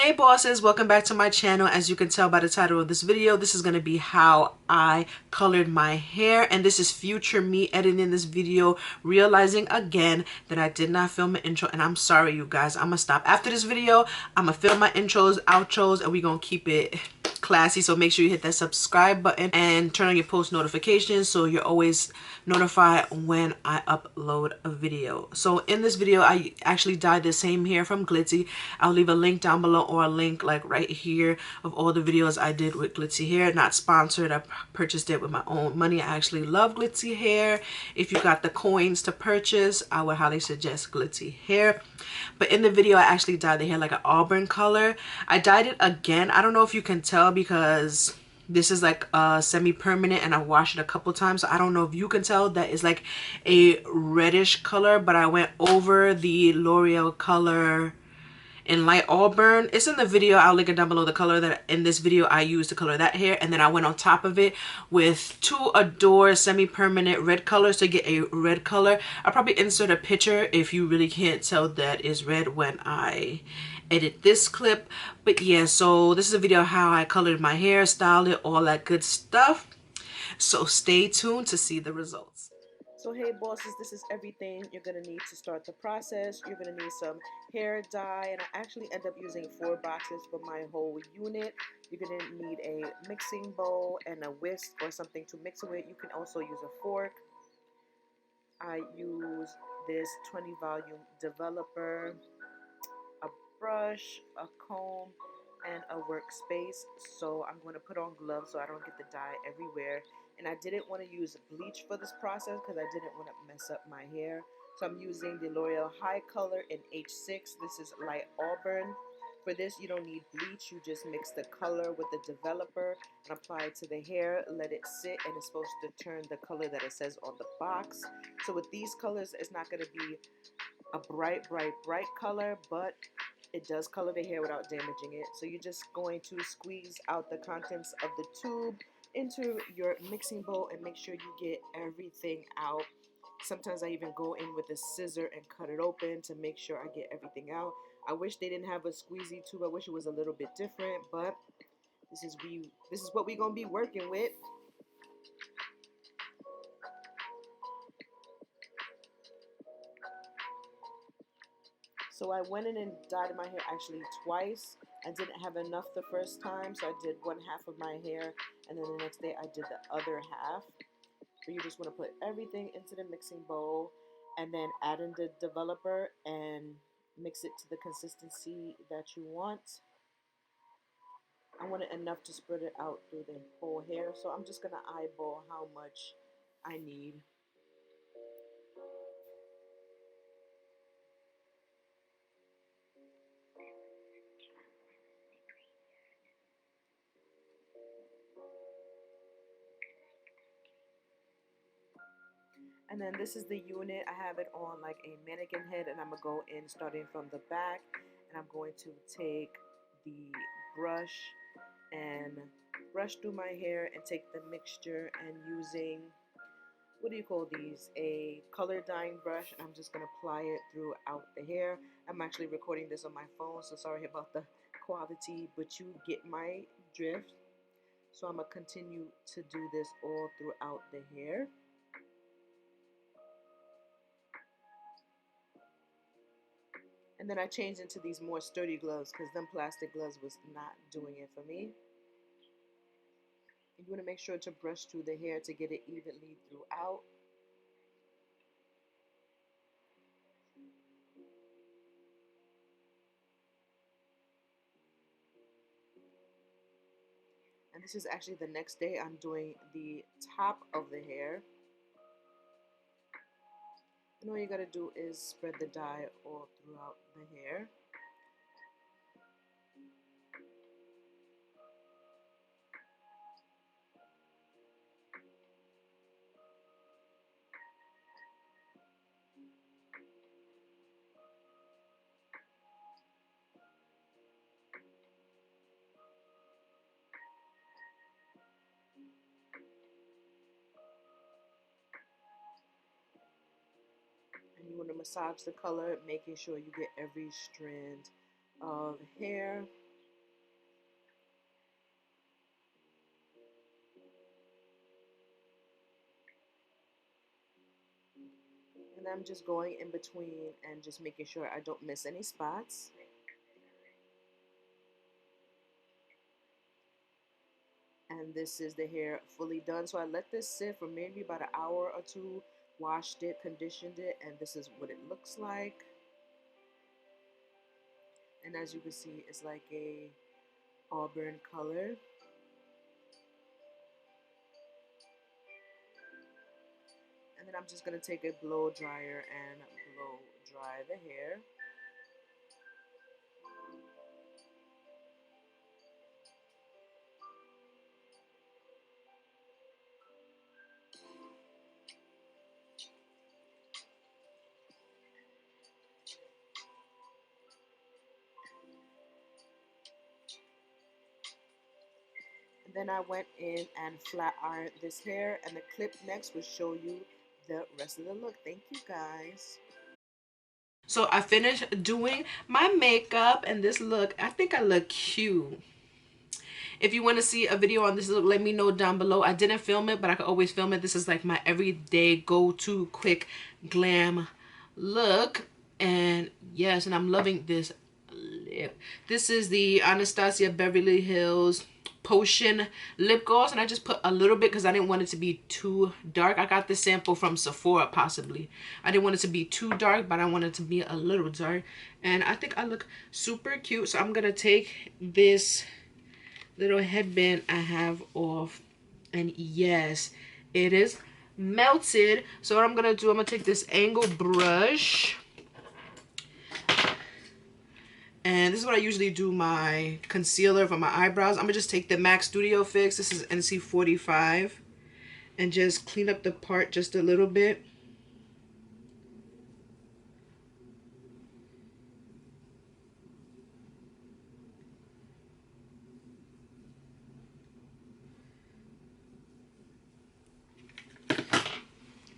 Hey bosses, welcome back to my channel. As you can tell by the title of this video, this is going to be how I colored my hair, and this is future me editing this video, realizing again that I did not film an intro, and I'm sorry you guys. I'm gonna stop after this video. I'm gonna film my intros, outros, and we're gonna keep it classy. So make sure you hit that subscribe button and turn on your post notifications so you're always notified when I upload a video. So in this video, I actually dyed the same hair from Glitzy. I'll leave a link down below or a link like right here of all the videos I did with Glitzy hair. Not sponsored. I purchased it with my own money. I actually love Glitzy hair. If you got the coins to purchase, I would highly suggest Glitzy hair. But in the video, I actually dyed the hair like an Auburn color. I dyed it again. I don't know if you can tell because this is like semi-permanent and I washed it a couple times. So I don't know if you can tell that it's like a reddish color, but I went over the L'Oreal color in light Auburn. It's in the video. I'll link it down below. The color that in this video I used to color that hair, and then I went on top of it with two Adore semi-permanent red colors to get a red color. I'll probably insert a picture if you really can't tell that is red when I edit this clip. But yeah, so this is a video of how I colored my hair, styled it, all that good stuff. So stay tuned to see the results. So hey bosses, this is everything you're going to need to start the process. You're going to need some hair dye, and I actually end up using 4 boxes for my whole unit. You're going to need a mixing bowl and a whisk or something to mix it with. You can also use a fork. I use this 20 volume developer, a brush, a comb, and a workspace. So I'm going to put on gloves so I don't get the dye everywhere. And I didn't want to use bleach for this process because I didn't want to mess up my hair. So I'm using the L'Oreal HiColor in H6. This is light Auburn. For this, you don't need bleach. You just mix the color with the developer and apply it to the hair. Let it sit, and it's supposed to turn the color that it says on the box. So with these colors, it's not going to be a bright color, but it does color the hair without damaging it. So you're just going to squeeze out the contents of the tube into your mixing bowl and make sure you get everything out. Sometimes I even go in with a scissor and cut it open to make sure I get everything out. I wish they didn't have a squeezy tube. I wish it was a little bit different, but this is what we're gonna be working with. So I went in and dyed my hair actually twice. I didn't have enough the first time, so I did one half of my hair, and then the next day I did the other half. So you just want to put everything into the mixing bowl and then add in the developer and mix it to the consistency that you want. I want it enough to spread it out through the whole hair, so I'm just going to eyeball how much I need. And then this is the unit. I have it on like a mannequin head, and I'm going to go in starting from the back, and I'm going to take the brush and brush through my hair and take the mixture, and using, what do you call these, a color dyeing brush, and I'm just going to apply it throughout the hair. I'm actually recording this on my phone, so sorry about the quality, but you get my drift. So I'm going to continue to do this all throughout the hair. And then I changed into these more sturdy gloves because them plastic gloves was not doing it for me. You want to make sure to brush through the hair to get it evenly throughout. And this is actually the next day. I'm doing the top of the hair. And all you gotta do is spread the dye all throughout the hair. And you want to massage the color, making sure you get every strand of hair. And I'm just going in between and just making sure I don't miss any spots. And this is the hair fully done. So I let this sit for maybe about an hour or two, washed it, conditioned it, and this is what it looks like. And as you can see, it's like a auburn color. And then I'm just going to take a blow dryer and blow dry the hair. And then I went in and flat ironed this hair, and the clip next will show you the rest of the look. Thank you guys. So I finished doing my makeup, and this look, I think I look cute. If you want to see a video on this look, let me know down below. I didn't film it, but I could always film it. This is like my everyday go-to quick glam look. And yes, and I'm loving this lip. This is the Anastasia Beverly Hills Potion lip gloss, and I just put a little bit because I didn't want it to be too dark. I got this sample from Sephora, possibly. I didn't want it to be too dark, but I wanted it to be a little dark. And I think I look super cute. So I'm gonna take this little headband I have off, and yes, it is melted. So what I'm gonna do, I'm gonna take this angle brush, and this is what I usually do my concealer for my eyebrows. I'm gonna just take the MAC Studio Fix, this is NC45, and just clean up the part just a little bit.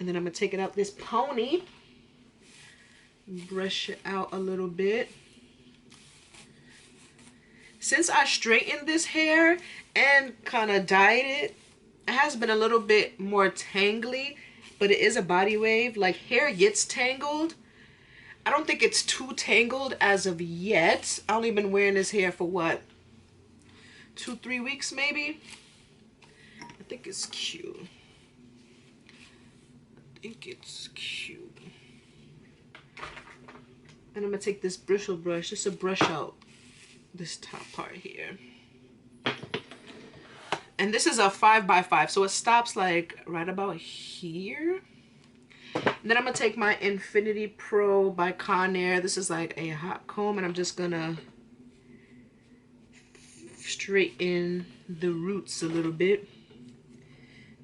And then I'm gonna take it out this pony, brush it out a little bit. Since I straightened this hair and kind of dyed it, it has been a little bit more tangly, but it is a body wave. Like, hair gets tangled. I don't think it's too tangled as of yet. I've only been wearing this hair for what, 2-3 weeks maybe. I think it's cute. I think it's cute. And I'm gonna take this bristle brush just to brush out this top part here. And this is a 5x5, so it stops like right about here. And then I'm gonna take my Infinity Pro by Conair. This is like a hot comb, and I'm just gonna straighten the roots a little bit,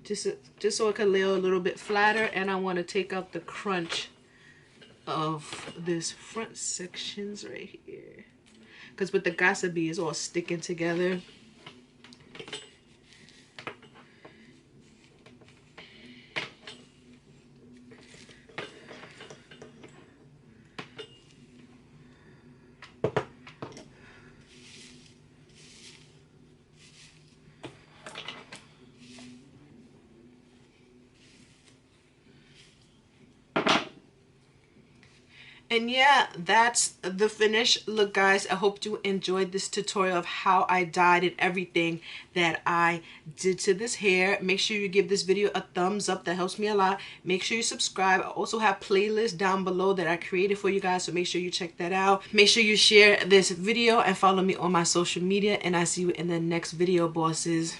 just so it can lay a little bit flatter. And I want to take out the crunch of this front sections right here, because with the gossipy it's all sticking together. And yeah, that's the finished look, guys. I hope you enjoyed this tutorial of how I dyed and everything that I did to this hair. Make sure you give this video a thumbs up. That helps me a lot. Make sure you subscribe. I also have playlists down below that I created for you guys, so make sure you check that out. Make sure you share this video and follow me on my social media, and I see you in the next video, bosses.